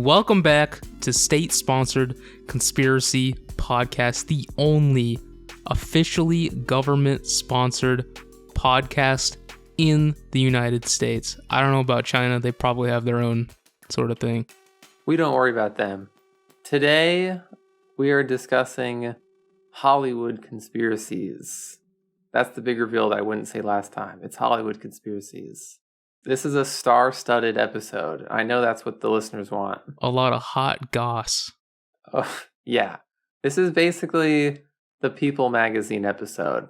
Welcome back to state-sponsored conspiracy podcast, the only officially government-sponsored podcast in the United States. I don't know about China. They probably have their own sort of thing. We don't worry about them. Today, we are discussing Hollywood conspiracies. That's the big reveal that I wouldn't say last time. It's Hollywood conspiracies. This is a star-studded episode. I know that's what the listeners want. A lot of hot goss. Oh, yeah. This is basically the People magazine episode.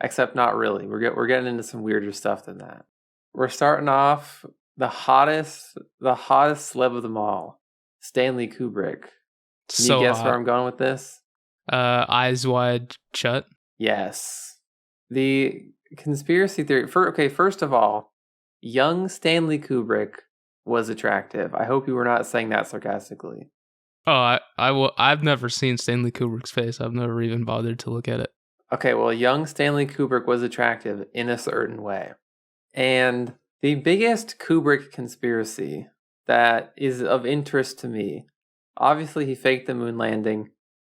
Except not really. We're getting into some weirder stuff than that. We're starting off the hottest celeb of them all, Stanley Kubrick. Can you guess where I'm going with this? Eyes Wide Shut. Yes. The conspiracy theory. First of all, young Stanley Kubrick was attractive. I hope you were not saying that sarcastically. Oh, I've never seen Stanley Kubrick's face. I've never even bothered to look at it. Okay, well, young Stanley Kubrick was attractive in a certain way. And the biggest Kubrick conspiracy that is of interest to me, obviously he faked the moon landing.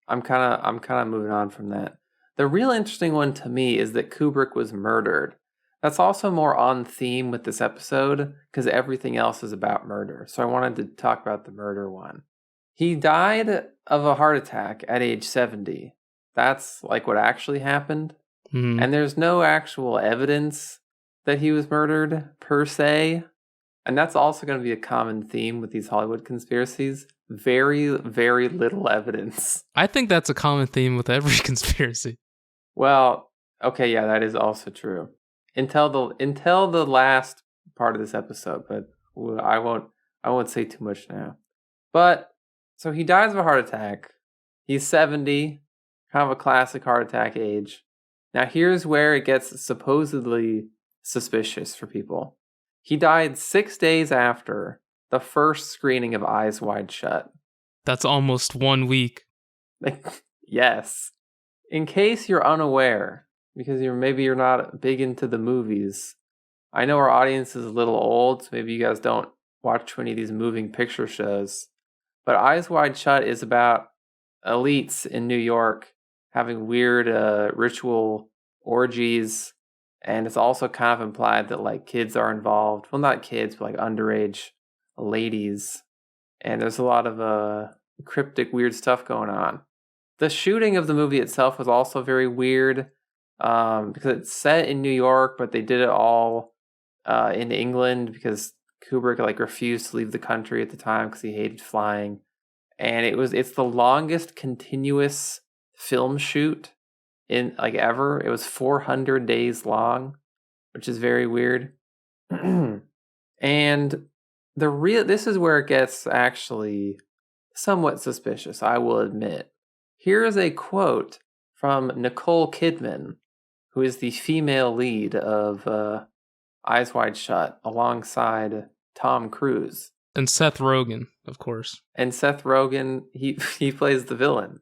I'm kind of moving on from that. The real interesting one to me is that Kubrick was murdered. That's also more on theme with this episode because everything else is about murder. So I wanted to talk about the murder one. He died of a heart attack at age 70. That's like what actually happened. Mm-hmm. And there's no actual evidence that he was murdered per se. And that's also going to be a common theme with these Hollywood conspiracies. Very, very little evidence. I think that's a common theme with every conspiracy. Well, okay, yeah, that is also true. Until the last part of this episode, but I won't say too much now. But so he dies of a heart attack. He's 70, kind of a classic heart attack age. Now here's where it gets supposedly suspicious for people. He died 6 days after the first screening of Eyes Wide Shut. That's almost 1 week. Yes. In case you're unaware, because you're not big into the movies. I know our audience is a little old, so maybe you guys don't watch any of these moving picture shows. But Eyes Wide Shut is about elites in New York having weird ritual orgies. And it's also kind of implied that like kids are involved. Well, not kids, but like underage ladies. And there's a lot of cryptic weird stuff going on. The shooting of the movie itself was also very weird. Because it's set in New York, but they did it all in England because Kubrick like refused to leave the country at the time because he hated flying, and it's the longest continuous film shoot in like ever. It was 400 days long, which is very weird. And this is where it gets actually somewhat suspicious, I will admit. Here is a quote from Nicole Kidman, who is the female lead of Eyes Wide Shut, alongside Tom Cruise. And Seth Rogen, of course. And Seth Rogen, he plays the villain.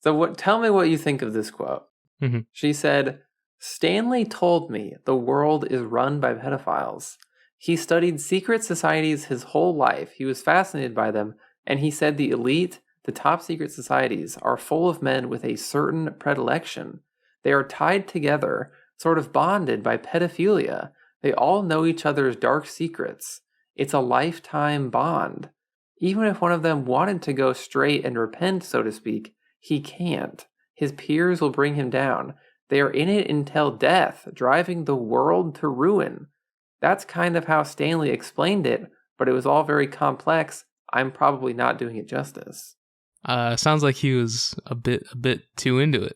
So tell me what you think of this quote. Mm-hmm. She said, "Stanley told me the world is run by pedophiles. He studied secret societies his whole life. He was fascinated by them, and he said the elite, the top secret societies, are full of men with a certain predilection. They are tied together, sort of bonded by pedophilia. They all know each other's dark secrets. It's a lifetime bond. Even if one of them wanted to go straight and repent, so to speak, he can't. His peers will bring him down. They are in it until death, driving the world to ruin. That's kind of how Stanley explained it, but it was all very complex. I'm probably not doing it justice." Sounds like he was a bit too into it.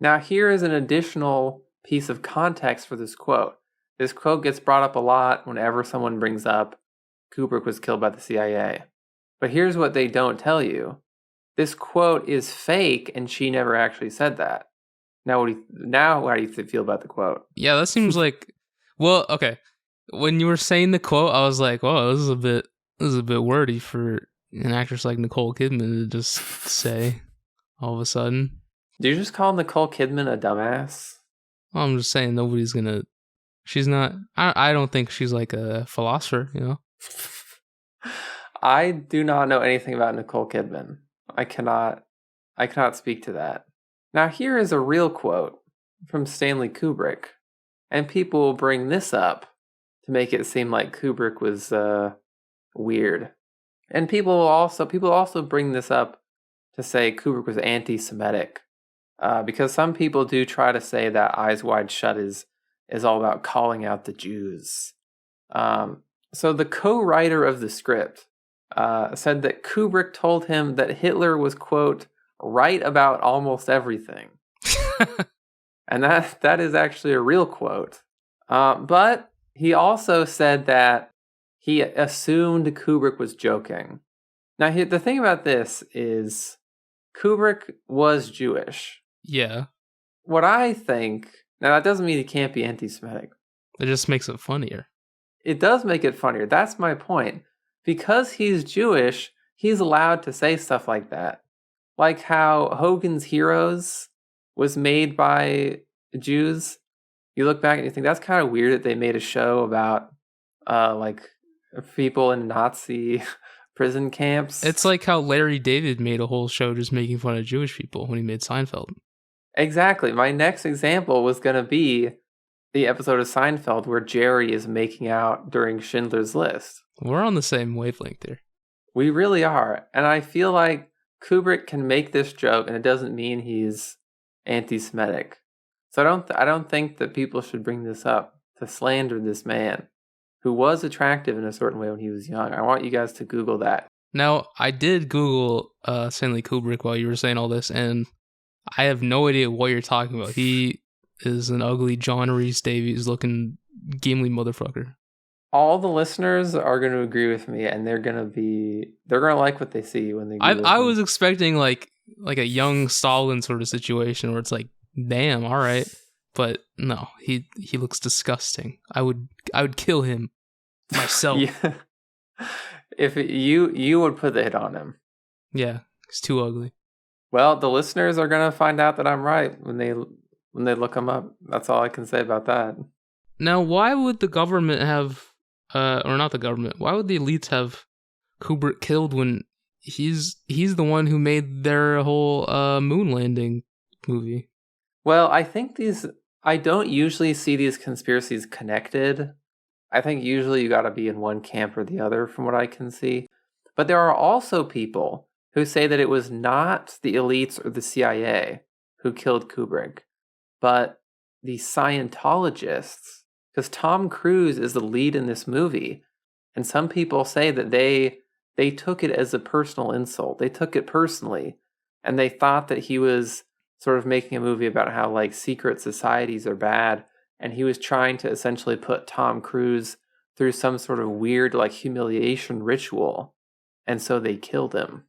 Now, here is an additional piece of context for this quote. This quote gets brought up a lot whenever someone brings up Kubrick was killed by the CIA. But here's what they don't tell you. This quote is fake, and she never actually said that. Now, how do you feel about the quote? Yeah, that seems like... Well, okay. When you were saying the quote, I was like, "Oh, this is a bit wordy for an actress like Nicole Kidman to just say all of a sudden." Do you just call Nicole Kidman a dumbass? Well, I'm just saying nobody's gonna... She's not... I don't think she's like a philosopher, you know? I do not know anything about Nicole Kidman. I cannot speak to that. Now here is a real quote from Stanley Kubrick, and people will bring this up to make it seem like Kubrick was weird. And people also bring this up to say Kubrick was anti-Semitic, because some people do try to say that Eyes Wide Shut is all about calling out the Jews. So the co-writer of the script said that Kubrick told him that Hitler was, quote, right about almost everything. And that is actually a real quote. But he also said that he assumed Kubrick was joking. Now, the thing about this is Kubrick was Jewish. Yeah. What I think... Now, that doesn't mean he can't be anti-Semitic. It just makes it funnier. It does make it funnier. That's my point. Because he's Jewish, he's allowed to say stuff like that. Like how Hogan's Heroes was made by Jews. You look back and you think that's kind of weird that they made a show about like people in Nazi prison camps. It's like how Larry David made a whole show just making fun of Jewish people when he made Seinfeld. Exactly. My next example was going to be the episode of Seinfeld where Jerry is making out during Schindler's List. We're on the same wavelength there. We really are. And I feel like Kubrick can make this joke and it doesn't mean he's anti-Semitic. So I don't think that people should bring this up to slander this man who was attractive in a certain way when he was young. I want you guys to Google that. Now, I did Google Stanley Kubrick while you were saying all this, and I have no idea what you're talking about. He is an ugly John Rhys Davies looking Gimli motherfucker. All the listeners are going to agree with me, and they're going to like what they see when they Google I was expecting like a young Stalin sort of situation where it's like, damn, all right. But no, he looks disgusting. I would kill him myself. Yeah. If you would put the hit on him. Yeah, he's too ugly. Well, the listeners are going to find out that I'm right when they look him up. That's all I can say about that. Now, why would the government have or not the government, why would the elites have Kubrick killed when he's the one who made their whole moon landing movie? Well, I don't usually see these conspiracies connected. I think usually you got to be in one camp or the other from what I can see. But there are also people who say that it was not the elites or the CIA who killed Kubrick, but the Scientologists. Because Tom Cruise is the lead in this movie. And some people say that they took it as a personal insult. They took it personally. And they thought that he was sort of making a movie about how like secret societies are bad. And he was trying to essentially put Tom Cruise through some sort of weird like humiliation ritual. And so they killed him.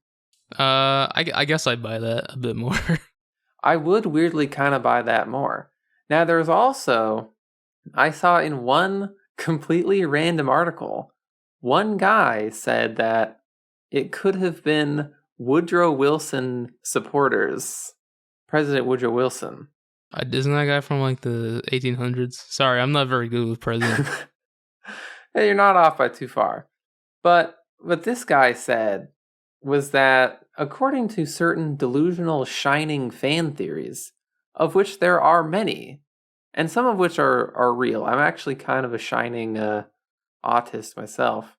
I guess I'd buy that a bit more. I would weirdly kind of buy that more. Now there's also... I saw in one completely random article, one guy said that it could have been Woodrow Wilson supporters. President Woodrow Wilson. Isn't that guy from like the 1800s? Sorry, I'm not very good with presidents. Hey, you're not off by too far. But what this guy said was that according to certain delusional Shining fan theories, of which there are many, and some of which are real. I'm actually kind of a Shining autist myself.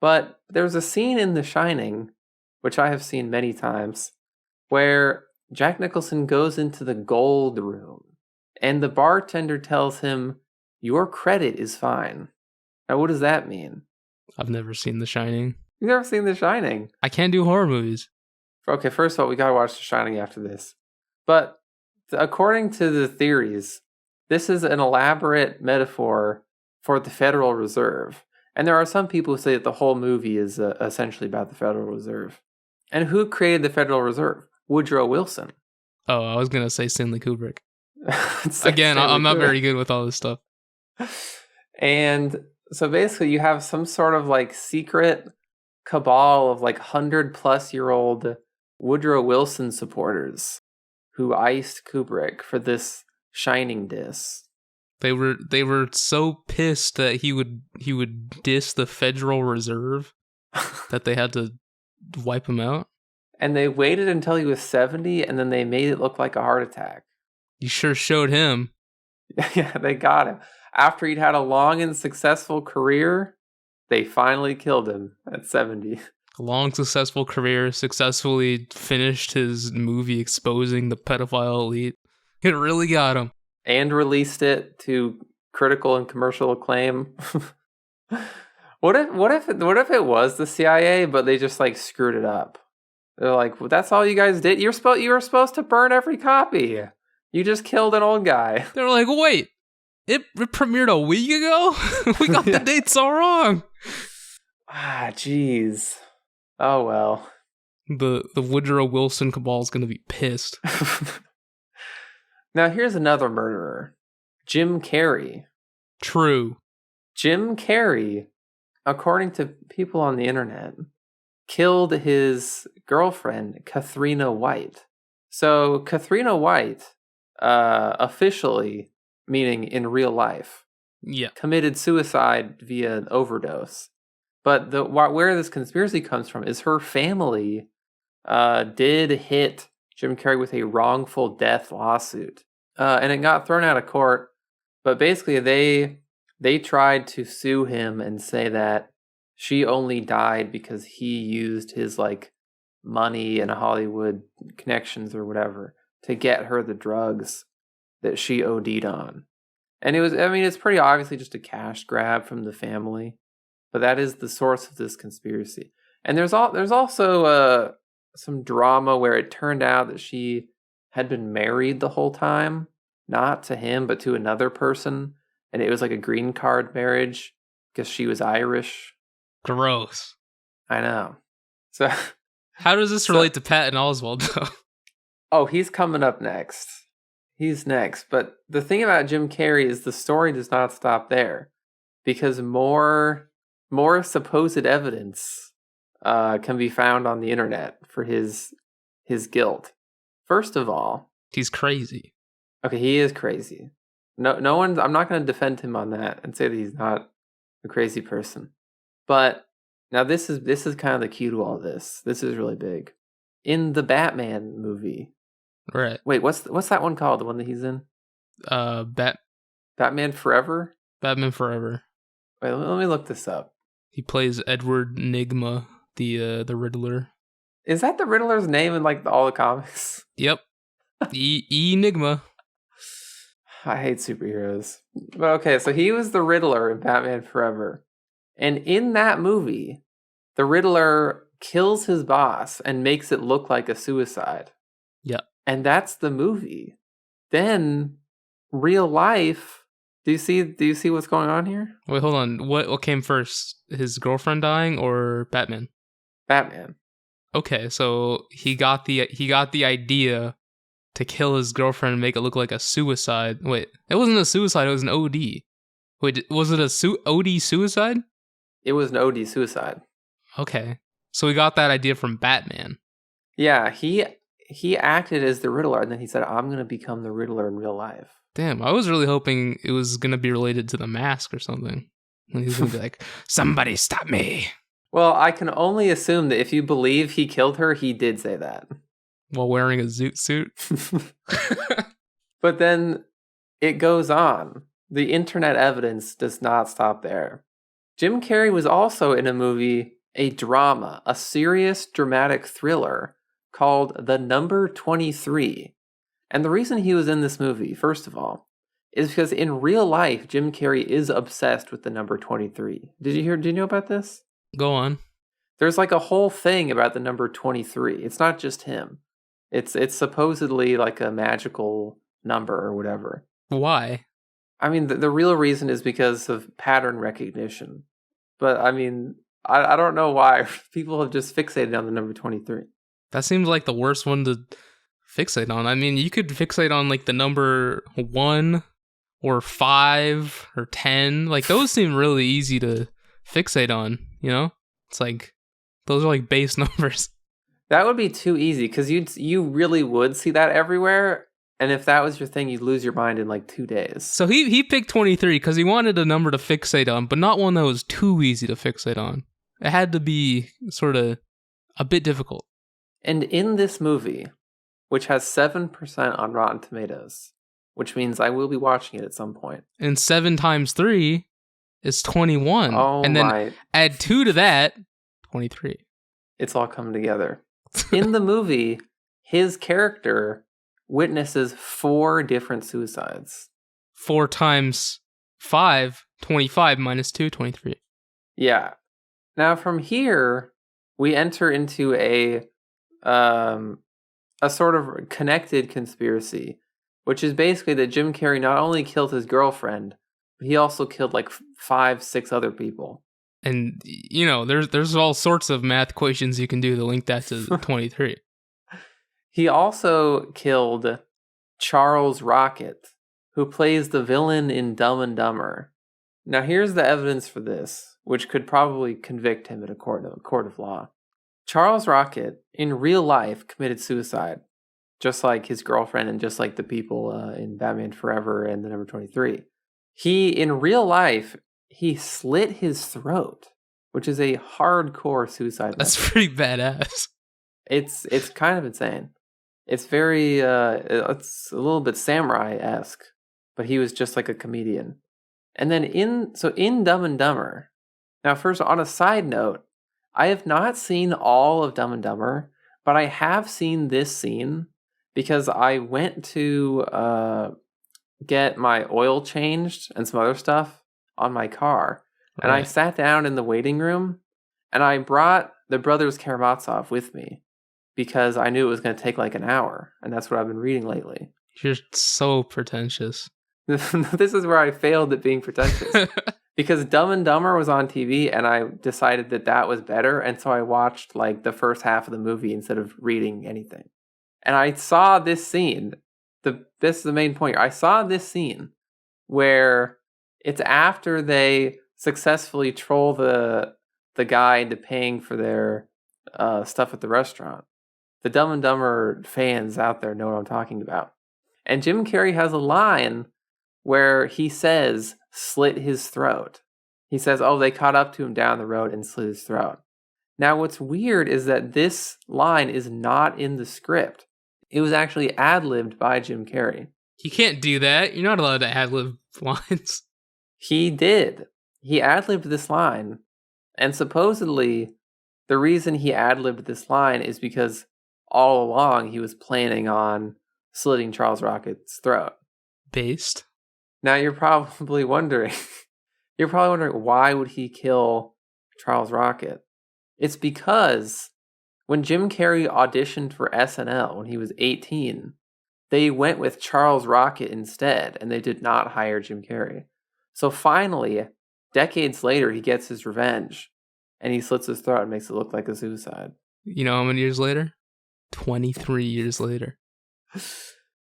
But there's a scene in The Shining, which I have seen many times, where Jack Nicholson goes into the gold room, and the bartender tells him, "Your credit is fine." Now, what does that mean? I've never seen The Shining. You've never seen The Shining? I can't do horror movies. Okay, first of all, we gotta watch The Shining after this. But according to the theories, this is an elaborate metaphor for the Federal Reserve. And there are some people who say that the whole movie is essentially about the Federal Reserve. And who created the Federal Reserve? Woodrow Wilson. Oh, I was going to say Stanley Kubrick. Again, I'm not very good with all this stuff. And so basically you have some sort of like secret cabal of like 100-plus-year-old Woodrow Wilson supporters who iced Kubrick for this Shining diss. They were so pissed that he would diss the Federal Reserve that they had to wipe him out. And they waited until he was 70, and then they made it look like a heart attack. You sure showed him. Yeah, they got him. After he'd had a long and successful career, they finally killed him at 70. A long, successful career, successfully finished his movie exposing the pedophile elite. It really got him. And released it to critical and commercial acclaim. What if it was the CIA, but they just like screwed it up? They're like, well, that's all you guys did. You were supposed to burn every copy. You just killed an old guy. They were like, wait, it premiered a week ago? We got the dates all wrong. Ah, jeez. Oh well. The Woodrow Wilson cabal is gonna be pissed. Now here's another murderer, Jim Carrey. True. Jim Carrey, according to people on the internet, killed his girlfriend, Katharina White. So Katharina White, officially, meaning in real life, committed suicide via an overdose. But where this conspiracy comes from is her family did hit Jim Carrey with a wrongful death lawsuit. And it got thrown out of court. But basically they tried to sue him and say that she only died because he used his like money and Hollywood connections or whatever to get her the drugs that she OD'd on. And it's pretty obviously just a cash grab from the family, but that is the source of this conspiracy. And there's also some drama where it turned out that she had been married the whole time, not to him, but to another person. And it was like a green card marriage because she was Irish. Gross. I know. So how does this relate to Patton Oswalt, though? Oh, he's coming up next. He's next. But the thing about Jim Carrey is the story does not stop there, because more supposed evidence can be found on the internet for his guilt. First of all, he's crazy. Okay, he is crazy. No one. I'm not going to defend him on that and say that he's not a crazy person. But now this is kind of the key to all this. This is really big. In the Batman movie, right? Wait, what's that one called? The one that he's in? Batman Forever. Batman Forever. Wait, let me look this up. He plays Edward Nygma, the Riddler. Is that the Riddler's name in like all the comics? Yep. Enigma. I hate superheroes. But okay, so he was the Riddler in Batman Forever. And in that movie, the Riddler kills his boss and makes it look like a suicide. Yeah. And that's the movie. Then real life, do you see what's going on here? Wait, hold on. What came first? His girlfriend dying or Batman? Batman. Okay, so he got the idea to kill his girlfriend and make it look like a suicide. Wait, it wasn't a suicide, it was an OD. Wait, was it a OD suicide? It was an OD suicide. Okay. So we got that idea from Batman. Yeah, he acted as the Riddler, and then he said, I'm going to become the Riddler in real life. Damn, I was really hoping it was going to be related to the mask or something. And he's going to be like, somebody stop me. Well, I can only assume that if you believe he killed her, he did say that. While wearing a zoot suit. But then it goes on. The internet evidence does not stop there. Jim Carrey was also in a movie, a drama, a serious dramatic thriller called The Number 23. And the reason he was in this movie, first of all, is because in real life, Jim Carrey is obsessed with the number 23. Did you know about this? Go on. There's like a whole thing about the number 23. It's not just him. It's supposedly like a magical number or whatever. Why? I mean, the real reason is because of pattern recognition. But I mean, I don't know why people have just fixated on the number 23. That seems like the worst one to fixate on. I mean, you could fixate on like the number 1 or 5 or 10. Like those seem really easy to fixate on, you know? It's like, those are like base numbers. That would be too easy because you really would see that everywhere. And if that was your thing, you'd lose your mind in like 2 days. So he picked 23 because he wanted a number to fixate on, but not one that was too easy to fixate on. It had to be sort of a bit difficult. And in this movie, which has 7% on Rotten Tomatoes, which means I will be watching it at some point. And 7 times 3 is 21. Oh, and then right. add 2 to that, 23. It's all coming together. In the movie, his character witnesses 4 different suicides. 4 times 5, 25 minus 2, 23. Yeah. Now from here, we enter into a sort of connected conspiracy, which is basically that Jim Carrey not only killed his girlfriend, but he also killed like 5-6 other people. And, you know, there's all sorts of math equations you can do to link that to 23. He also killed Charles Rocket, who plays the villain in Dumb and Dumber. Now, here's the evidence for this, which could probably convict him in a court of law. Charles Rocket, in real life, committed suicide, just like his girlfriend and just like the people in Batman Forever and the number 23. In real life, he slit his throat, which is a hardcore suicide. That's pretty badass. It's kind of insane. It's very, it's a little bit samurai-esque, but he was just like a comedian. And then in Dumb and Dumber, now first on a side note, I have not seen all of Dumb and Dumber, but I have seen this scene because I went to get my oil changed and some other stuff on my car. And I sat down in the waiting room and I brought the Brothers Karamazov with me because I knew it was going to take like an hour. And that's what I've been reading lately. You're so pretentious. This is where I failed at being pretentious. Because Dumb and Dumber was on TV and I decided that was better. And so I watched like the first half of the movie instead of reading anything. And I saw this scene. This is the main point. I saw this scene where it's after they successfully troll the guy into paying for their stuff at the restaurant. The Dumb and Dumber fans out there know what I'm talking about. And Jim Carrey has a line where he says, slit his throat. He says, oh, they caught up to him down the road and slit his throat. Now, what's weird is that this line is not in the script. It was actually ad-libbed by Jim Carrey. You can't do that. You're not allowed to ad-lib lines. He did. He ad-libbed this line. And supposedly, the reason he ad-libbed this line is because all along he was planning on slitting Charles Rocket's throat. Based. Now you're probably wondering, why would he kill Charles Rocket? It's because when Jim Carrey auditioned for SNL when he was 18, they went with Charles Rocket instead, and they did not hire Jim Carrey. So finally, decades later, he gets his revenge, and he slits his throat and makes it look like a suicide. You know how many years later? 23 years later.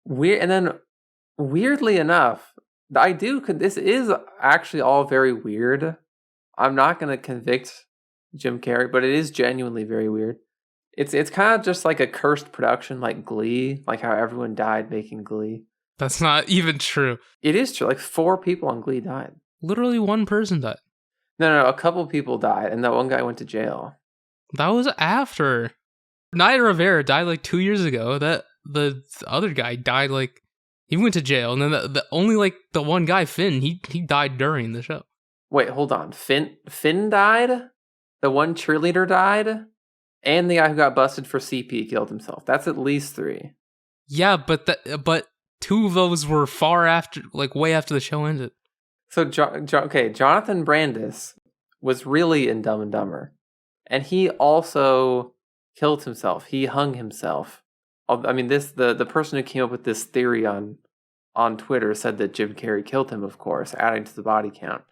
And then, weirdly enough, this is actually all very weird. I'm not going to convict Jim Carrey, but it is genuinely very weird. It's kind of just like a cursed production like Glee, like how everyone died making Glee. That's not even true. It is true. Like 4 people on Glee died. Literally one person died. No, a couple people died, and that one guy went to jail. That was after. Naya Rivera died like 2 years ago. The other guy died like, he went to jail, and then the only like the one guy, Finn, he died during the show. Wait, hold on. Finn died? The one cheerleader died? And the guy who got busted for CP killed himself. That's at least 3. Yeah, but 2 of those were far after, like way after the show ended. So, Jonathan Brandis was really in Dumb and Dumber. And he also killed himself. He hung himself. I mean, the person who came up with this theory on Twitter said that Jim Carrey killed him, of course, adding to the body count.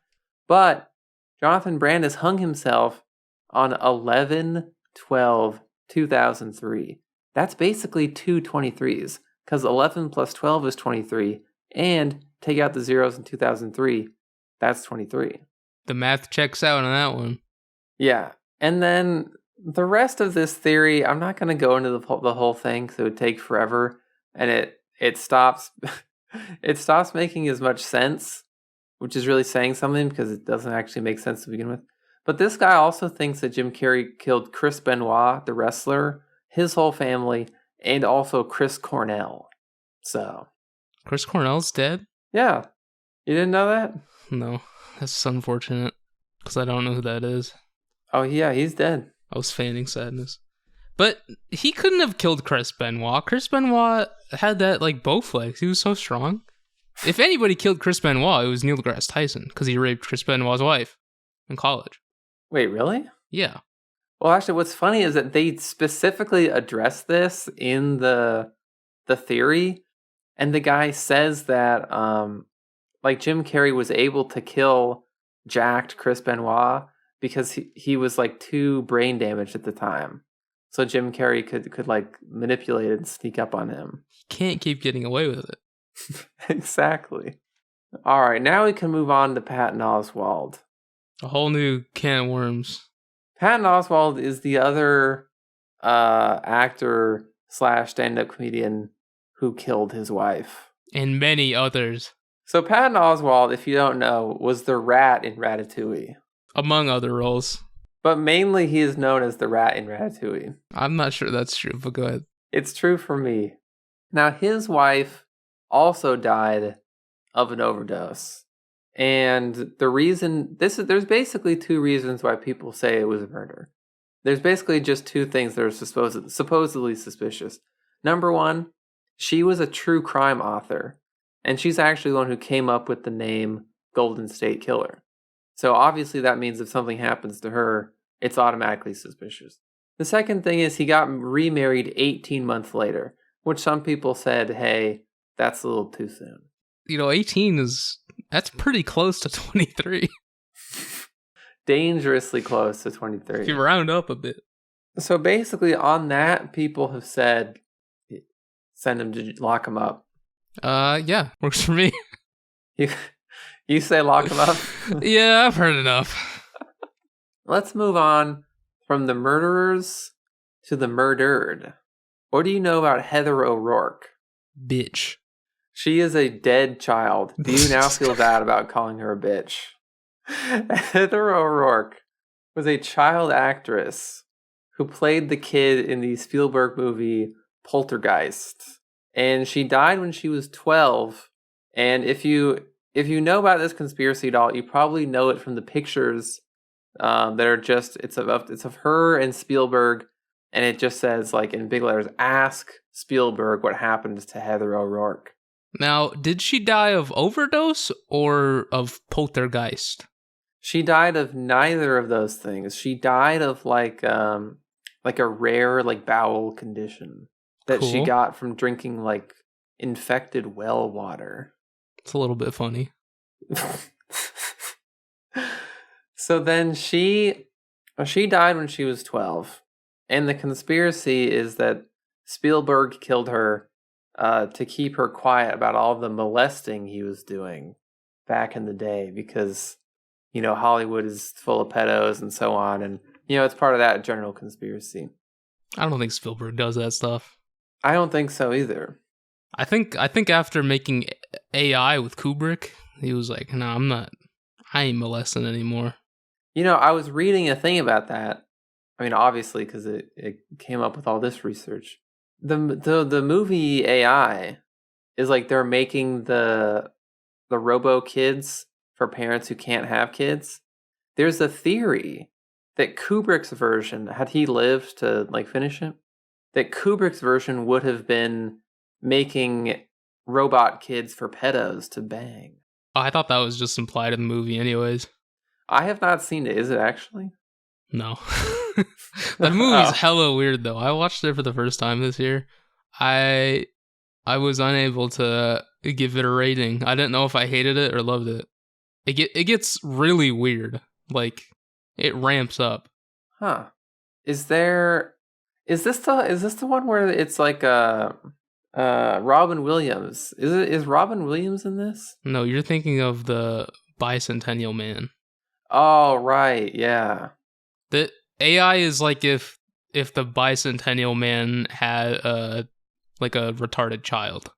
But Jonathan Brandis hung himself on 11/12/2003. That's basically 2 23s, because 11 plus 12 is 23, and take out the zeros in 2003, that's 23. The math checks out on that one. Yeah, and then the rest of this theory, I'm not going to go into the whole thing because it would take forever, and it stops it stops making as much sense, which is really saying something because it doesn't actually make sense to begin with. But this guy also thinks that Jim Carrey killed Chris Benoit, the wrestler, his whole family, and also Chris Cornell. So, Chris Cornell's dead? yeah. You didn't know that? No, that's unfortunate, because I don't know who that is. Oh, yeah, he's dead. I was feigning sadness. But he couldn't have killed Chris Benoit. Chris Benoit had that, like, Bowflex. He was so strong. If anybody killed Chris Benoit, it was Neil deGrasse Tyson, because he raped Chris Benoit's wife in college. Wait, really? Yeah. Well, actually, what's funny is that they specifically address this in the theory, and the guy says that, like, Jim Carrey was able to kill jacked Chris Benoit because he was, like, too brain damaged at the time. So Jim Carrey could like manipulate it and sneak up on him. Can't keep getting away with it. Exactly. All right, now we can move on to Patton Oswalt. A whole new can of worms. Patton Oswalt is the other actor / stand-up comedian who killed his wife. And many others. So Patton Oswalt, if you don't know, was the rat in Ratatouille. Among other roles. But mainly he is known as the rat in Ratatouille. I'm not sure that's true, but go ahead. It's true for me. Now, his wife also died of an overdose. And the reason, there's basically two reasons why people say it was a murder. There's basically just two things that are supposedly suspicious. Number one, she was a true crime author. And she's actually the one who came up with the name Golden State Killer. So obviously that means if something happens to her, it's automatically suspicious. The second thing is he got remarried 18 months later, which some people said, hey, that's a little too soon. 18 that's pretty close to 23. Dangerously close to 23. If you round up a bit. So basically on that, people have said, send him to lock him up. Yeah, works for me. You say lock him up? Yeah, I've heard enough. Let's move on from the murderers to the murdered. What do you know about Heather O'Rourke? Bitch. She is a dead child. Do you now feel bad about calling her a bitch? Heather O'Rourke was a child actress who played the kid in the Spielberg movie Poltergeist. And she died when she was 12. And if you know about this conspiracy at all, you probably know it from the pictures that are just, it's of her and Spielberg, and it just says, like, in big letters, ask Spielberg what happened to Heather O'Rourke. Now, did she die of overdose or of poltergeist? She died of neither of those things. She died of, like a rare, like, bowel condition that she got from drinking, like, infected well water. It's a little bit funny. So then she died when she was 12. And the conspiracy is that Spielberg killed her to keep her quiet about all the molesting he was doing back in the day. Because, Hollywood is full of pedos and so on. And, it's part of that general conspiracy. I don't think Spielberg does that stuff. I don't think so either. I think after making AI with Kubrick, he was like, no, I ain't molesting anymore. I was reading a thing about that. I mean, obviously, because it came up with all this research. The movie AI is like they're making the robo kids for parents who can't have kids. There's a theory that Kubrick's version, had he lived to like finish it, that Kubrick's version would have been making robot kids for pedos to bang. Oh, I thought that was just implied in the movie anyways. I have not seen it. Is it actually? No. That movie's hella weird though. I watched it for the first time this year. I was unable to give it a rating. I didn't know if I hated it or loved it. It gets really weird. Like, it ramps up. Huh. Is this the one where it's like Robin Williams? Is Robin Williams in this? No, you're thinking of the Bicentennial Man. Oh, right, yeah. The AI is like if the Bicentennial Man had a retarded child.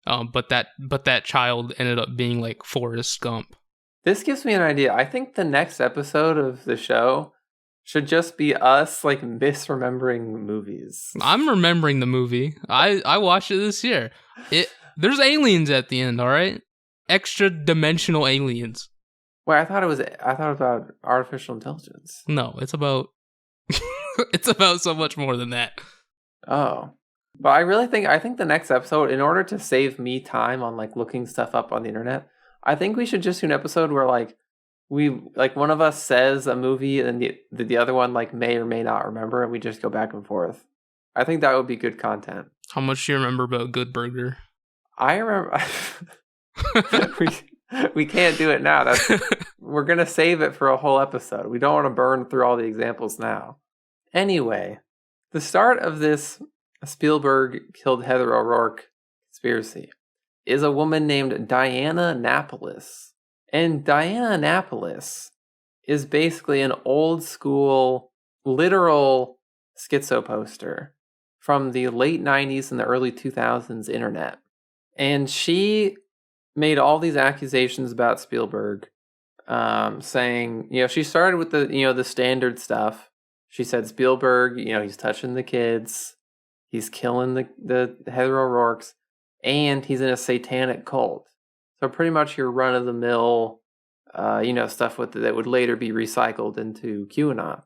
But that child ended up being like Forrest Gump. This gives me an idea. I think the next episode of the show should just be us like misremembering movies. I'm remembering the movie. I watched it this year. There's aliens at the end, all right? Extra dimensional aliens. Wait, I thought about artificial intelligence. No, it's about it's about so much more than that. Oh. But I think the next episode, in order to save me time on like looking stuff up on the internet, I think we should just do an episode where like one of us says a movie and the other one like may or may not remember, and we just go back and forth. I think that would be good content. How much do you remember about Good Burger? I remember. we can't do it now. We're gonna save it for a whole episode. We don't want to burn through all the examples now. Anyway, the start of this Spielberg killed Heather O'Rourke conspiracy is a woman named Diana Annapolis. And Diana Annapolis is basically an old school, literal schizo poster from the late 90s and the early 2000s internet. And she made all these accusations about Spielberg, saying, she started with the standard stuff. She said Spielberg, he's touching the kids, he's killing the Heather O'Rourke's, and he's in a satanic cult. So pretty much your run-of-the-mill, stuff that would later be recycled into QAnon.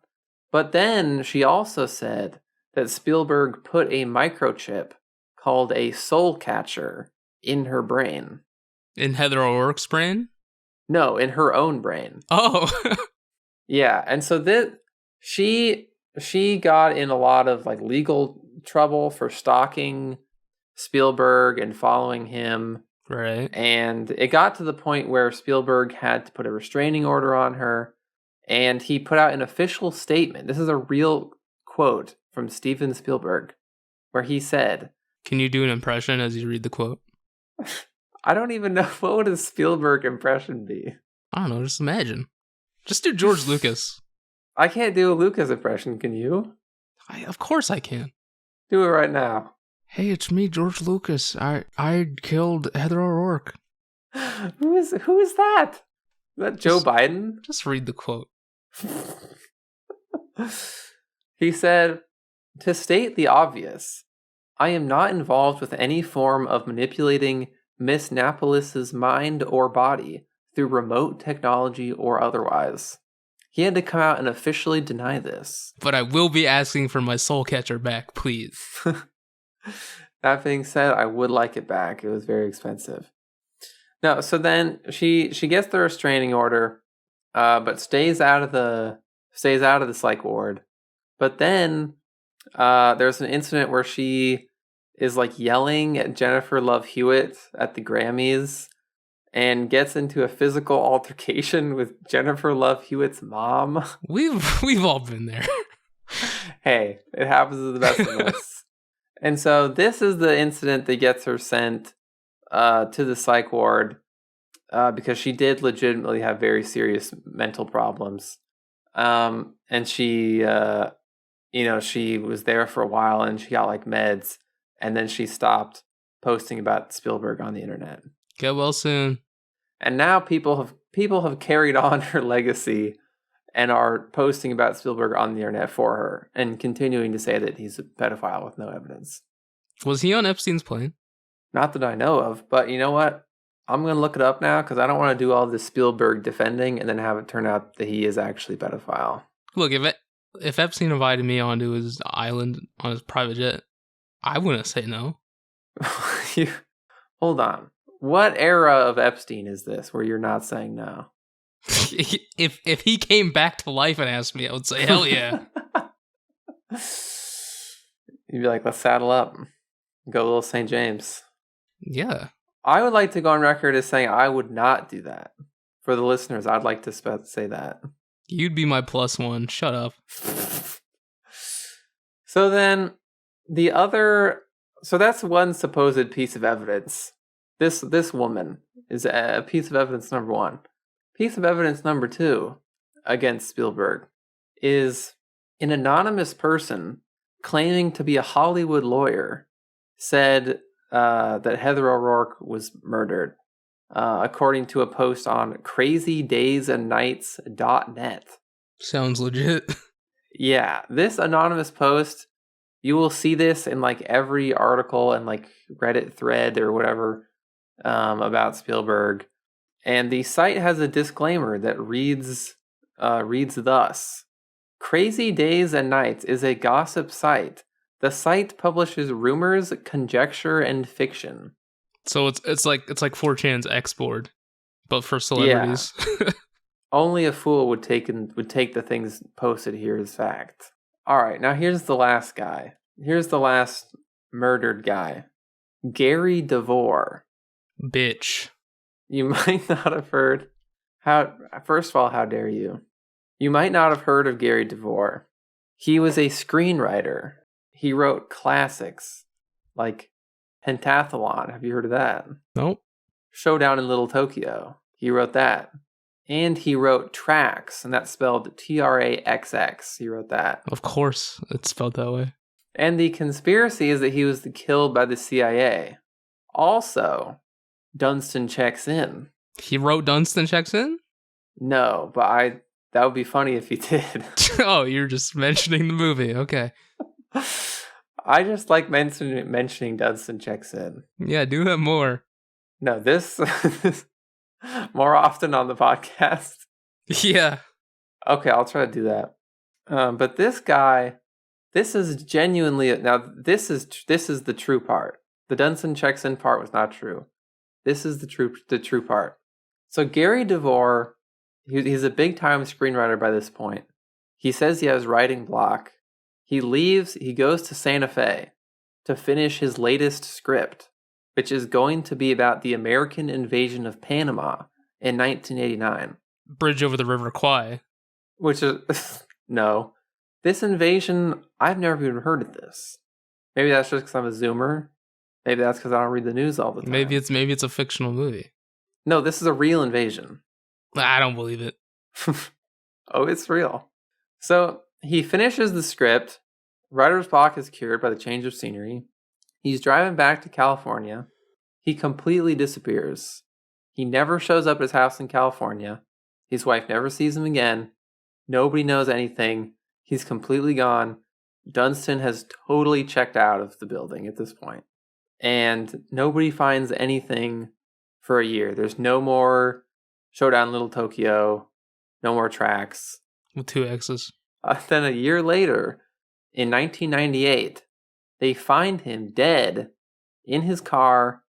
But then she also said that Spielberg put a microchip called a soul catcher in her brain. In Heather O'Rourke's brain? No, in her own brain. Oh. Yeah, and so she got in a lot of like legal trouble for stalking Spielberg and following him. Right. And it got to the point where Spielberg had to put a restraining order on her, and he put out an official statement. This is a real quote from Steven Spielberg, where he said... Can you do an impression as you read the quote? I don't even know. What would a Spielberg impression be? I don't know, just imagine. Just do George Lucas. I can't do a Lucas impression, can you? Of course I can. Do it right now. Hey, it's me, George Lucas. I killed Heather O'Rourke. Who is that? Is that Joe Biden? Just read the quote. He said, "To state the obvious, I am not involved with any form of manipulating Miss Annapolis's mind or body through remote technology or otherwise." He had to come out and officially deny this. But I will be asking for my soul catcher back, please. That being said, I would like it back. It was very expensive. No, so then she gets the restraining order, but stays out of the psych ward. But then there's an incident where she is like yelling at Jennifer Love Hewitt at the Grammys and gets into a physical altercation with Jennifer Love Hewitt's mom. We've all been there. Hey, it happens to the best of us. And so this is the incident that gets her sent to the psych ward because she did legitimately have very serious mental problems. And she, she was there for a while and she got like meds, and then she stopped posting about Spielberg on the internet. Get well soon. And now people have carried on her legacy and are posting about Spielberg on the internet for her and continuing to say that he's a pedophile with no evidence. Was he on Epstein's plane? Not that I know of, but you know what? I'm going to look it up now because I don't want to do all this Spielberg defending and then have it turn out that he is actually a pedophile. Look, if Epstein invited me onto his island on his private jet, I wouldn't say no. Hold on. What era of Epstein is this where you're not saying no? If he came back to life and asked me, I would say, hell yeah. You'd be like, let's saddle up. Go little St. James. Yeah. I would like to go on record as saying I would not do that. For the listeners, I'd like to say that. You'd be my plus one. Shut up. So then, so that's one supposed piece of evidence. This woman is a piece of evidence number one. Piece of evidence number two against Spielberg is an anonymous person claiming to be a Hollywood lawyer said that Heather O'Rourke was murdered. according to a post on crazydaysandnights.net. Sounds legit. Yeah, this anonymous post, you will see this in like every article and like Reddit thread or whatever about Spielberg. And the site has a disclaimer that reads thus: Crazy Days and Nights is a gossip site. The site publishes rumors, conjecture, and fiction. So it's like 4chan's X-board, but for celebrities. Yeah. Only a fool would take the things posted here as fact. All right, now here's the last guy. Here's the last murdered guy. Gary DeVore. Bitch. You might not have heard first of all, how dare you? You might not have heard of Gary DeVore. He was a screenwriter. He wrote classics like Pentathlon. Have you heard of that? Nope. Showdown in Little Tokyo. He wrote that. And he wrote Tracks, and that's spelled Traxx. He wrote that. Of course, it's spelled that way. And the conspiracy is that he was killed by the CIA. Also, Dunstan checks in. He wrote Dunstan checks in? No, but that would be funny if he did. Oh, you're just mentioning the movie. Okay. I just like mentioning Dunstan checks in. Yeah, do that more. No, this more often on the podcast. Yeah. Okay, I'll try to do that. But this guy, this is genuinely this is the true part. The Dunstan checks in part was not true. This is the true part. So Gary DeVore, he's a big time screenwriter by this point. He says he has writing block. He leaves. He goes to Santa Fe to finish his latest script, which is going to be about the American invasion of Panama in 1989. Bridge over the River Kwai. Which is, no. This invasion, I've never even heard of this. Maybe that's just because I'm a Zoomer. Maybe that's because I don't read the news all the time. Maybe it's a fictional movie. No, this is a real invasion. I don't believe it. Oh, it's real. So he finishes the script. Writer's block is cured by the change of scenery. He's driving back to California. He completely disappears. He never shows up at his house in California. His wife never sees him again. Nobody knows anything. He's completely gone. Dunstan has totally checked out of the building at this point. And nobody finds anything for a year. There's no more Showdown in Little Tokyo. No more Tracks. With 2 X's. Then a year later, in 1998, they find him dead in his car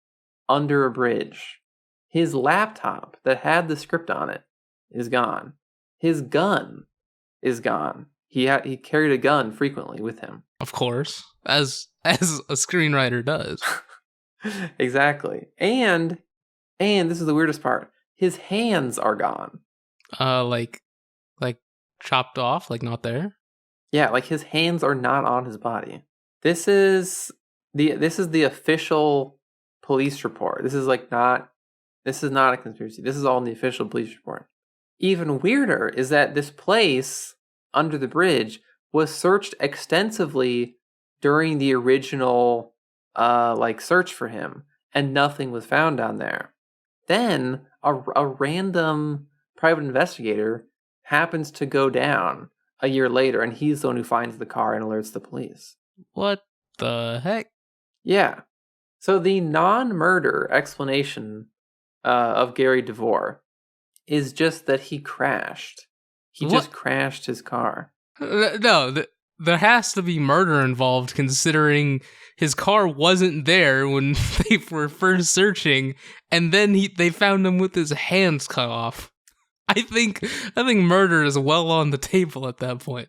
under a bridge. His laptop that had the script on it is gone. His gun is gone. He carried a gun frequently with him. Of course, as a screenwriter does. Exactly. And this is the weirdest part. His hands are gone. Like chopped off, like not there? Yeah, like his hands are not on his body. This is the official police report. This is not a conspiracy. This is all in the official police report. Even weirder is that this place under the bridge was searched extensively during the original search for him, and nothing was found down there. Then a random private investigator happens to go down a year later, and he's the one who finds the car and alerts the police. What the heck? Yeah. So the non-murder explanation of Gary DeVore is just that he crashed. He just crashed his car. No, there has to be murder involved, considering his car wasn't there when they were first searching, and then they found him with his hands cut off. I think murder is well on the table at that point.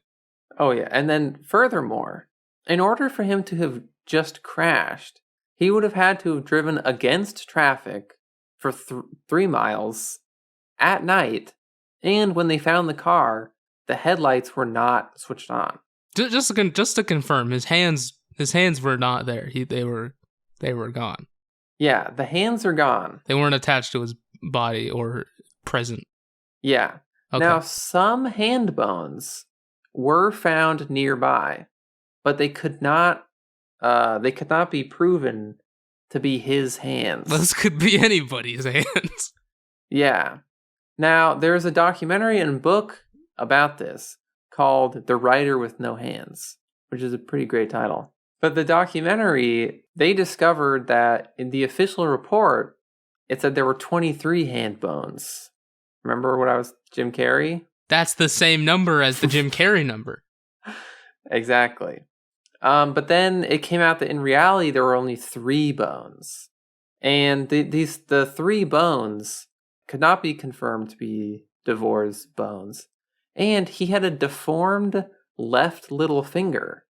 Oh yeah, and then furthermore, in order for him to have just crashed, he would have had to have driven against traffic for 3 miles at night, and when they found the car, the headlights were not switched on. Just to confirm, his hands were not there. They were gone. Yeah, the hands are gone. They weren't attached to his body or present. Yeah. Okay. Now, some hand bones were found nearby, but they could not be proven to be his hands. This could be anybody's hands. Yeah. Now, there's a documentary and book about this called The Writer with No Hands, which is a pretty great title. But the documentary, they discovered that in the official report, it said there were 23 hand bones. Remember what I was, Jim Carrey? That's the same number as the Jim Carrey number. Exactly. But then it came out that in reality, there were only 3 bones. And the 3 bones could not be confirmed to be DeVore's bones. And he had a deformed left little finger,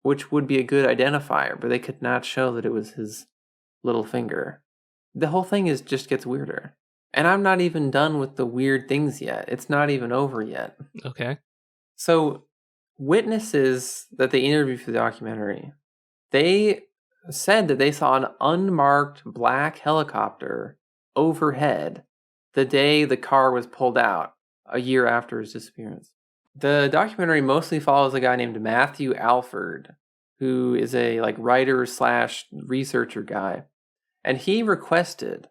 which would be a good identifier, but they could not show that it was his little finger. The whole thing just gets weirder. And I'm not even done with the weird things yet. It's not even over yet. Okay. So, witnesses that they interviewed for the documentary, they said that they saw an unmarked black helicopter overhead the day the car was pulled out, a year after his disappearance. The documentary mostly follows a guy named Matthew Alford, who is a writer/researcher guy, and he requested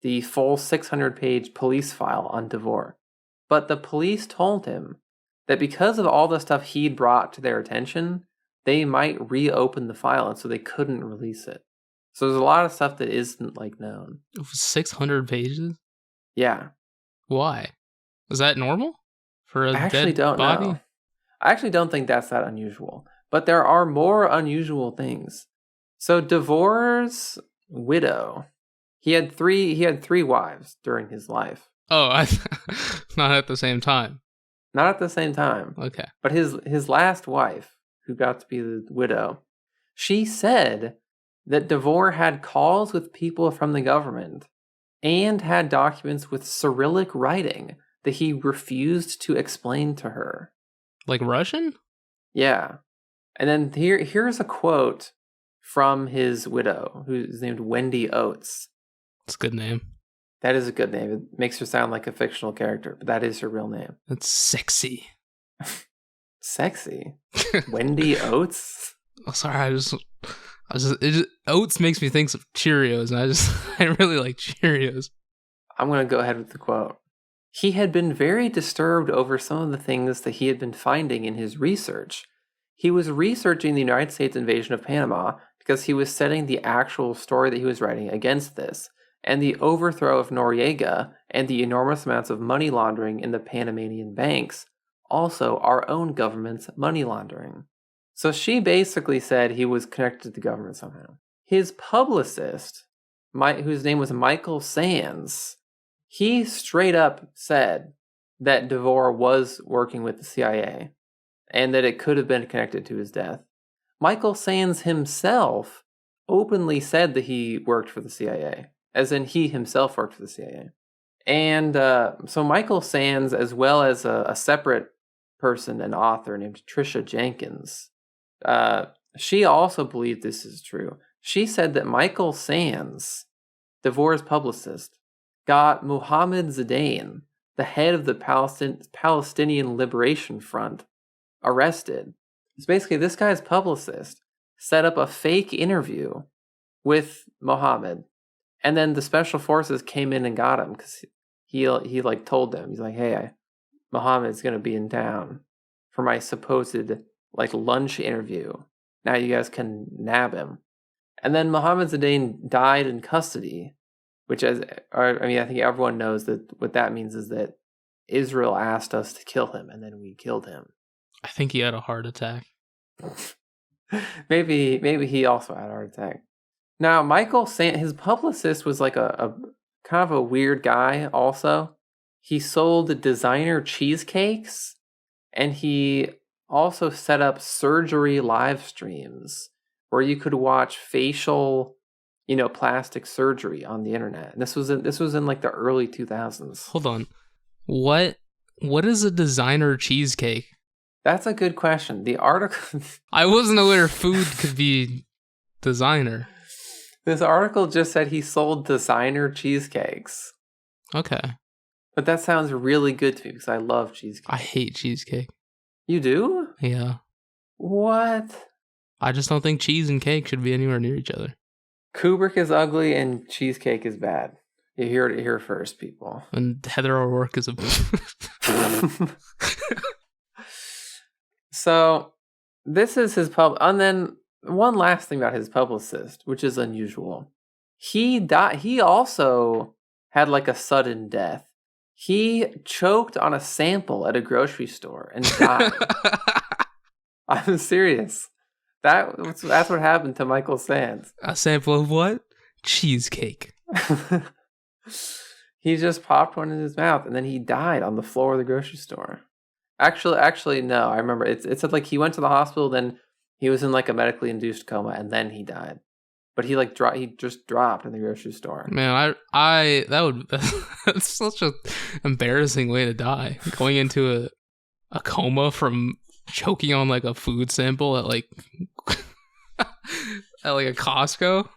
the full 600-page police file on DeVore. But the police told him that because of all the stuff he'd brought to their attention, they might reopen the file, and so they couldn't release it. So there's a lot of stuff that isn't known. 600 pages? Yeah. Why? Was that normal for a dead body? Know. I actually don't think that's that unusual. But there are more unusual things. So DeVore's widow, he had three wives during his life. Oh, not at the same time. Not at the same time. Okay. But his last wife, who got to be the widow, she said that DeVore had calls with people from the government and had documents with Cyrillic writing that he refused to explain to her. Like Russian? Yeah. And then here's a quote from his widow, who's named Wendy Oates. That's a good name. That is a good name. It makes her sound like a fictional character, but that is her real name. That's sexy. Sexy? Wendy Oates? Oh, sorry, Oats makes me think of Cheerios, and I really like Cheerios. I'm going to go ahead with the quote. He had been very disturbed over some of the things that he had been finding in his research. He was researching the United States invasion of Panama because he was setting the actual story that he was writing against this, and the overthrow of Noriega and the enormous amounts of money laundering in the Panamanian banks, also our own government's money laundering. So she basically said he was connected to the government somehow. His publicist, whose name was Michael Sands, he straight up said that DeVore was working with the CIA and that it could have been connected to his death. Michael Sands himself openly said that he worked for the CIA, as in he himself worked for the CIA. And so Michael Sands, as well as a separate person, an author named Tricia Jenkins, she also believed this is true. She said that Michael Sands, DeVore's publicist, got Mohammed Zidane, the head of the Palestinian Liberation Front, arrested. So basically, this guy's publicist set up a fake interview with Mohammed, and then the special forces came in and got him because he told them, he's like, hey, Mohammed's gonna be in town for my supposed lunch interview. Now you guys can nab him. And then Mohammed Zidane died in custody, which I think everyone knows that what that means is that Israel asked us to kill him, and then we killed him. I think he had a heart attack. maybe he also had a heart attack. Now, Michael Sands, his publicist was like a kind of a weird guy also. He sold designer cheesecakes, and he also set up surgery live streams where you could watch facial, plastic surgery on the internet. And this was in the early 2000s. Hold on. What is a designer cheesecake? That's a good question. The article I wasn't aware food could be designer. This article just said he sold designer cheesecakes. Okay. But that sounds really good to me because I love cheesecake. I hate cheesecake. You do? Yeah. What? I just don't think cheese and cake should be anywhere near each other. Kubrick is ugly and cheesecake is bad. You heard it here first, people. And Heather O'Rourke is a... So, this is his and then one last thing about his publicist, which is unusual. He died. He also had like a sudden death. He choked on a sample at a grocery store and died. I'm serious. That's what happened to Michael Sands. A sample of what? Cheesecake. He just popped one in his mouth and then he died on the floor of the grocery store. Actually, no. I remember it said like he went to the hospital, then he was in like a medically induced coma, and then he died. But he like he just dropped in the grocery store. Man, that's such a embarrassing way to die. Going into a coma from choking on like a food sample at like at like a Costco.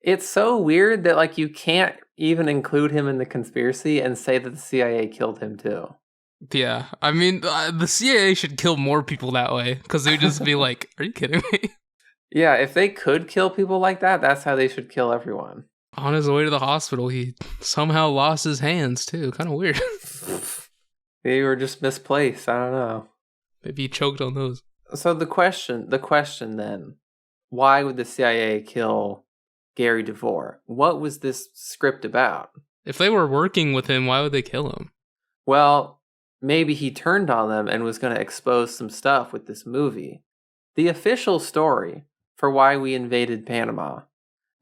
It's so weird that like you can't even include him in the conspiracy and say that the CIA killed him too. Yeah, I mean, the CIA should kill more people that way, because they'd just be like, are you kidding me? Yeah, if they could kill people like that, that's how they should kill everyone. On his way to the hospital, he somehow lost his hands, too. Kind of weird. They were just misplaced. I don't know. Maybe he choked on those. So the question then, why would the CIA kill Gary DeVore? What was this script about? If they were working with him, why would they kill him? Well, maybe he turned on them and was going to expose some stuff with this movie. The official story for why we invaded Panama.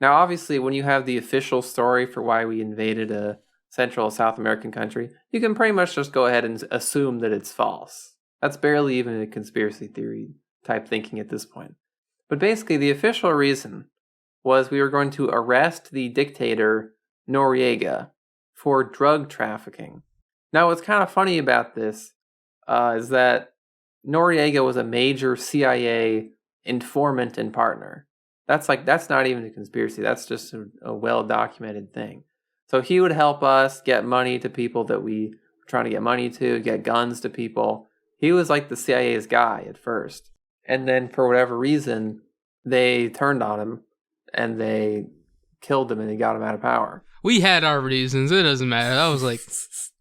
Now, obviously, when you have the official story for why we invaded a Central South American country, you can pretty much just go ahead and assume that it's false. That's barely even a conspiracy theory type thinking at this point. But basically, the official reason was we were going to arrest the dictator Noriega for drug trafficking. Now, what's kind of funny about this is that Noriega was a major CIA informant and partner. That's not even a conspiracy. That's just a well-documented thing. So he would help us get money to people that we were trying to get money to, get guns to people. He was like the CIA's guy at first. And then for whatever reason, they turned on him and they killed him and they got him out of power. We had our reasons. It doesn't matter. That was like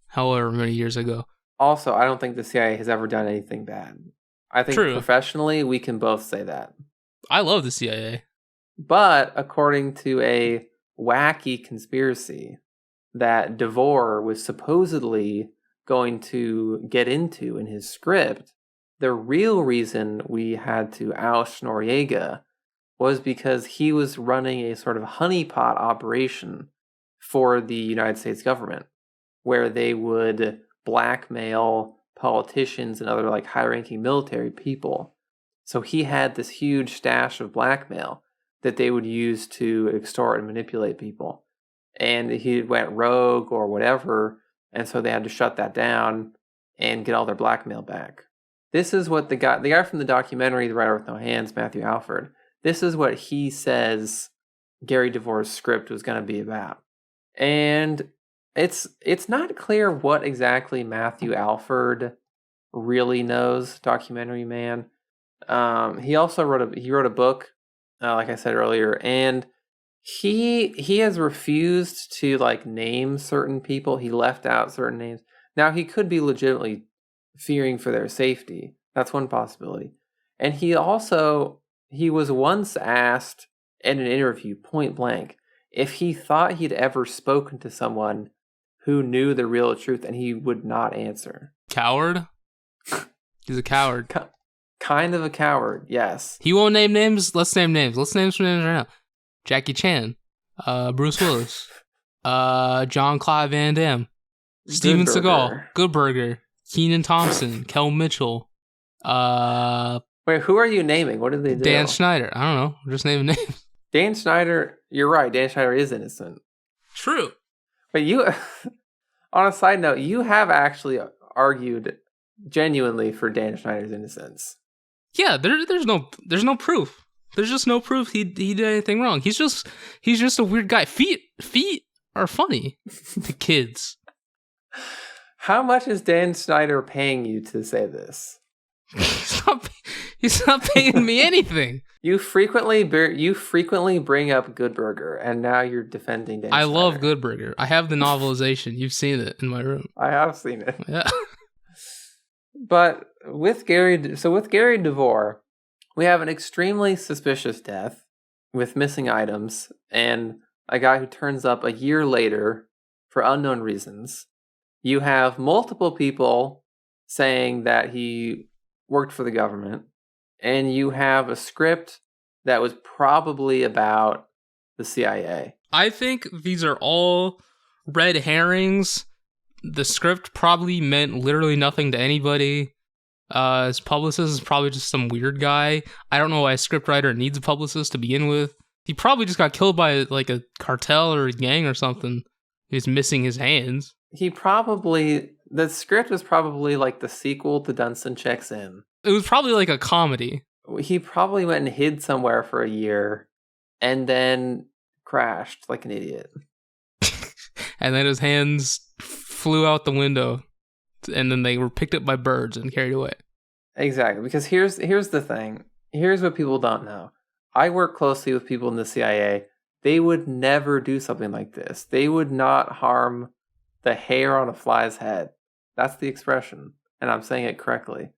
however many years ago. Also, I don't think the CIA has ever done anything bad. I think professionally, we can both say that. I love the CIA. But according to a wacky conspiracy that DeVore was supposedly going to get into in his script, the real reason we had to oust Noriega was because he was running a sort of honeypot operation for the United States government, where they would blackmail politicians and other like high-ranking military people. So he had this huge stash of blackmail that they would use to extort and manipulate people. And he went rogue or whatever, and so they had to shut that down and get all their blackmail back. This is what the guy from the documentary, The Writer with No Hands, Matthew Alford, this is what he says Gary DeVore's script was going to be about. And it's not clear what exactly Matthew Alford really knows, documentary man. He also wrote a book, like I said earlier, and he has refused to like name certain people. He left out certain names. Now he could be legitimately fearing for their safety. That's one possibility. And he was once asked in an interview, point blank, if he thought he'd ever spoken to someone who knew the real truth, and he would not answer. Coward? He's a coward. Kind of a coward, yes. He won't name names? Let's name names. Let's name some names right now. Jackie Chan. Bruce Willis. Jean-Claude Van Damme. Steven Seagal. Good Burger. Kenan Thompson. Kel Mitchell. Wait, who are you naming? What did they do? Dan Schneider. I don't know. I'm just naming names. Dan Schneider, you're right. Dan Schneider is innocent. True. But you, on a side note, you have actually argued genuinely for Dan Schneider's innocence. Yeah, there's no proof. There's just no proof he did anything wrong. He's just a weird guy. Feet are funny to kids. How much is Dan Schneider paying you to say this? He's not paying me anything. You frequently bring up Good Burger, and now you're defending Dan I Schneider. love Good Burger. I have the novelization. You've seen it in my room. I have seen it. Yeah. But with Gary DeVore, we have an extremely suspicious death with missing items and a guy who turns up a year later for unknown reasons. You have multiple people saying that he worked for the government, and you have a script that was probably about the CIA. I think these are all red herrings. The script probably meant literally nothing to anybody. His publicist is probably just some weird guy. I don't know why a scriptwriter needs a publicist to begin with. He probably just got killed by like a cartel or a gang or something. He's missing his hands. The script was probably like the sequel to Dunstan Checks In. It was probably like a comedy. He probably went and hid somewhere for a year and then crashed like an idiot. And then his hands flew out the window, and then they were picked up by birds and carried away. Exactly, because here's the thing. Here's what people don't know. I work closely with people in the CIA. They would never do something like this. They would not harm the hair on a fly's head. That's the expression, and I'm saying it correctly.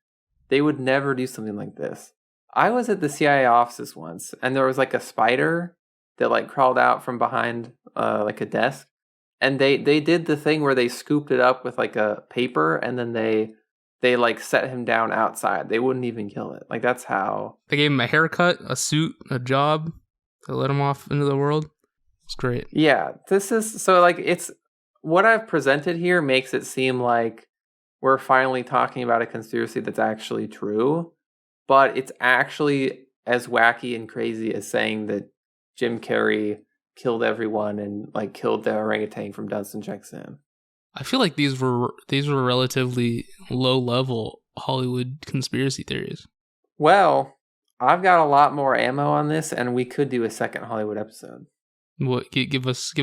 They would never do something like this. I was at the CIA offices once, and there was like a spider that like crawled out from behind like a desk. And they did the thing where they scooped it up with like a paper, and then they like set him down outside. They wouldn't even kill it. Like that's how they gave him a haircut, a suit, a job to let him off into the world. It's great. Yeah, this is so like it's what I've presented here makes it seem like we're finally talking about a conspiracy that's actually true, but it's actually as wacky and crazy as saying that Jim Carrey killed everyone and like killed the orangutan from Dunstan Checks In. I feel like these were relatively low level Hollywood conspiracy theories. Well, I've got a lot more ammo on this, and we could do a second Hollywood episode. What? Give us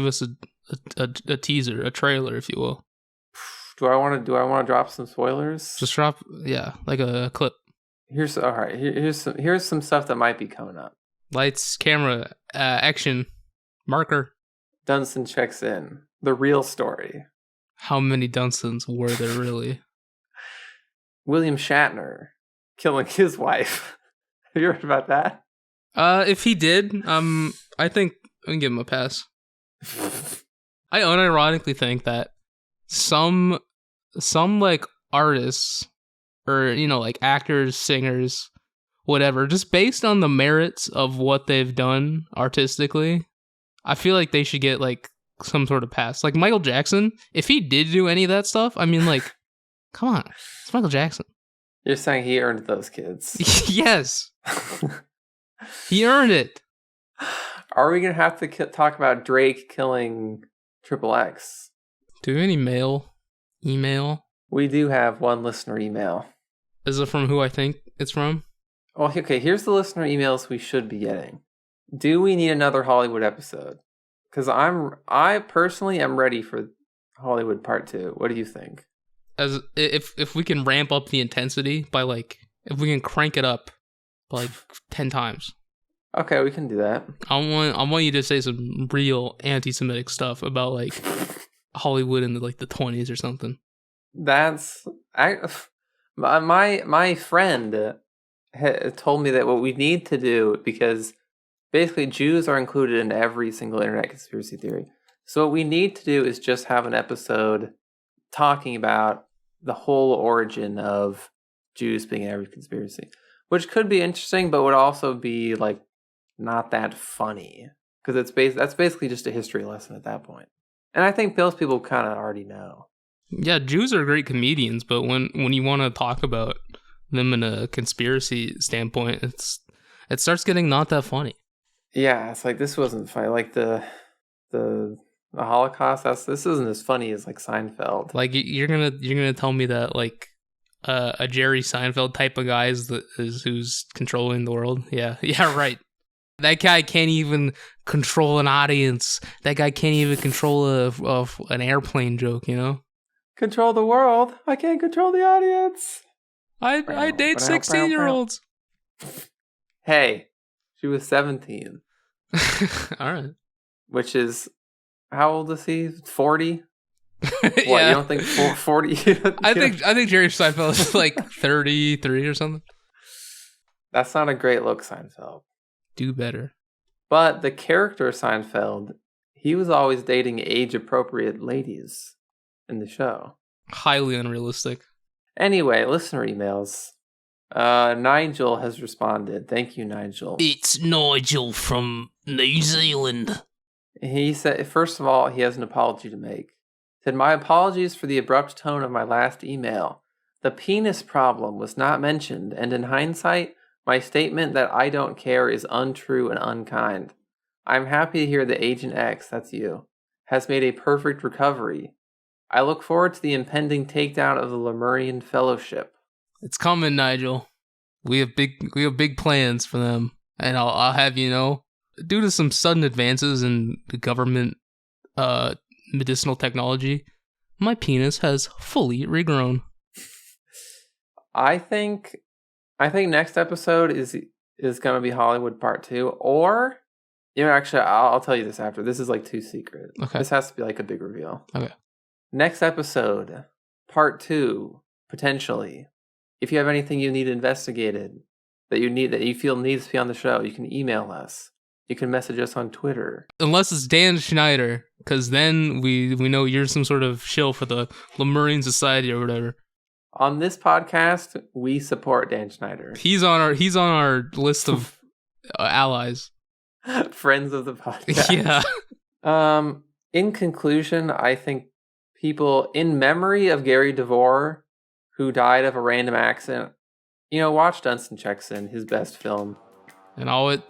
a teaser, a trailer, if you will. Do I want to drop some spoilers? Just drop, yeah, like a clip. Here's some stuff that might be coming up. Lights, camera, action. Marker. Dunstan Checks In. The real story. How many Dunstans were there really? William Shatner killing his wife. Have you heard about that? If he did, I think I can give him a pass. I unironically think that some like artists or, you know, like actors, singers, whatever, just based on the merits of what they've done artistically, I feel like they should get like some sort of pass. Like Michael Jackson, if he did do any of that stuff, I mean, like, come on, it's Michael Jackson. You're saying he earned those kids? Yes. He earned it. Are we going to have to talk about Drake killing Triple X? Do we have any email? We do have one listener email. Is it from who I think it's from? Well, okay, here's the listener emails we should be getting. Do we need another Hollywood episode? Because I personally am ready for Hollywood Part 2. What do you think? As if we can ramp up the intensity by like, if we can crank it up by like 10 times. Okay, we can do that. I want you to say some real anti-Semitic stuff about like Hollywood in the 20s or something. My friend told me that what we need to do, because basically Jews are included in every single internet conspiracy theory. So what we need to do is just have an episode talking about the whole origin of Jews being in every conspiracy, which could be interesting, but would also be like not that funny, because that's basically just a history lesson at that point. And I think most people kind of already know. Yeah, Jews are great comedians, but when you want to talk about them in a conspiracy standpoint, it starts getting not that funny. Yeah, it's like this wasn't funny. Like the Holocaust, this isn't as funny as like Seinfeld. Like you're gonna tell me that like a Jerry Seinfeld type of guy is who's controlling the world? Yeah, right. That guy can't even control an audience. That guy can't even control an airplane joke, you know? Control the world. I can't control the audience. I date 16-year-olds. Hey, she was 17. All right. Which is, how old is he? 40? What, Yeah. you don't think 40? I think Jerry Seinfeld is like 33 or something. That's not a great look, Seinfeld. Do better. But the character Seinfeld, he was always dating age-appropriate ladies in the show. Highly unrealistic. Anyway, listener emails. Nigel has responded. Thank you, Nigel. It's Nigel from New Zealand. He said, first of all, he has an apology to make. He said, my apologies for the abrupt tone of my last email. The penis problem was not mentioned, and in hindsight, my statement that I don't care is untrue and unkind. I'm happy to hear that Agent X, that's you, has made a perfect recovery. I look forward to the impending takedown of the Lemurian Fellowship. It's coming, Nigel. We have big plans for them, and I'll have you know, due to some sudden advances in the government medicinal technology, my penis has fully regrown. I think next episode is going to be Hollywood Part 2, or actually I'll tell you this after. This is like too secret. Okay. This has to be like a big reveal. Okay. Next episode, Part 2, potentially. If you have anything you need investigated that you feel needs to be on the show, you can email us. You can message us on Twitter. Unless it's Dan Schneider, because then we know you're some sort of shill for the Lemurian Society or whatever. On this podcast, we support Dan Schneider. He's on our list of allies. Friends of the podcast. Yeah. In conclusion, I think people in memory of Gary DeVore, who died of a random accident, watch Dunstan Checks In, his best film. And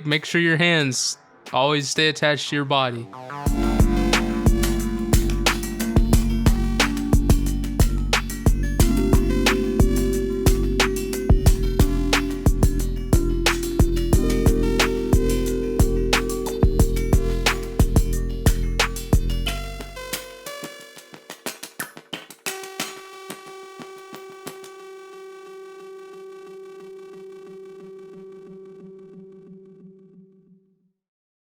make sure your hands always stay attached to your body.